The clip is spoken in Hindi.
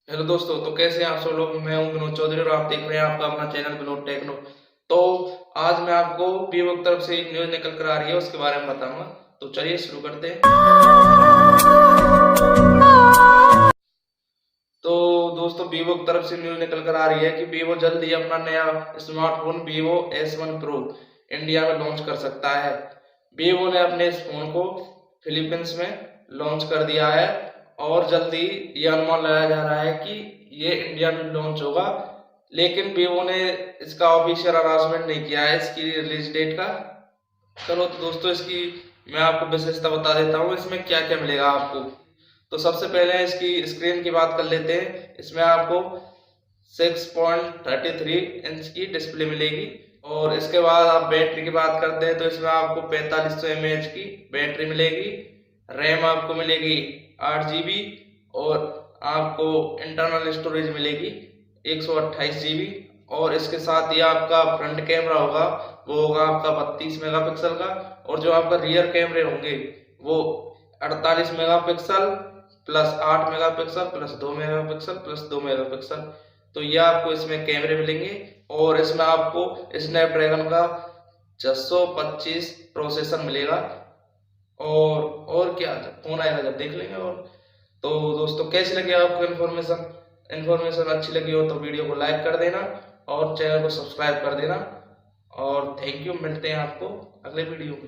हेलो दोस्तों, तो कैसे हैं आप सब लोग। मैं हूं विनोद चौधरी और आप देख रहे हैं आपका अपना चैनल विनोद टेक्नो। तो आज मैं आपको वीवो की तरफ से एक न्यूज निकल कर आ रही है, उसके बारे में बताऊंगा। तो चलिए शुरू करते हैं। तो दोस्तों, वीवो की तरफ से न्यूज निकल कर आ रही है कि वीवो जल्द ही अपना नया smartphone Vivo S1 pro India में लॉन्च कर सकता है। वीवो ने अपने इस फोन को फिलीपींस में लॉन्च कर दिया है और जल्दी ये अनुमान लगाया जा रहा है कि ये इंडिया में लॉन्च होगा। लेकिन वीवो ने इसका ऑफिशियल अनाउंसमेंट नहीं किया है इसकी रिलीज डेट का। चलो तो दोस्तों, इसकी मैं आपको विशेषता बता देता हूँ, इसमें क्या क्या मिलेगा आपको। तो सबसे पहले इसकी स्क्रीन की बात कर लेते हैं। इसमें आपको 6.33 इंच की डिस्प्ले मिलेगी। और इसके बाद आप बैटरी की बात करते हैं तो इसमें आपको 4500 mAh की बैटरी मिलेगी। रैम आपको मिलेगी 8 GB और आपको इंटरनल स्टोरेज मिलेगी 128 GB। और इसके साथ ही आपका फ्रंट कैमरा होगा, वो होगा आपका 32 मेगापिक्सल का। और जो आपका रियर कैमरे होंगे वो 48 megapixel plus 8 megapixel plus 2 megapixel plus 2 megapixel. तो ये आपको इसमें कैमरे मिलेंगे। और इसमें आपको स्नैपड्रैगन का 625 प्रोसेसर मिलेगा। और क्या फोन आएगा जब देख लेंगे। और तो दोस्तों, कैसी लगी आपको इन्फॉर्मेशन अच्छी लगी हो तो वीडियो को लाइक कर देना और चैनल को सब्सक्राइब कर देना। और थैंक यू, मिलते हैं आपको अगले वीडियो में।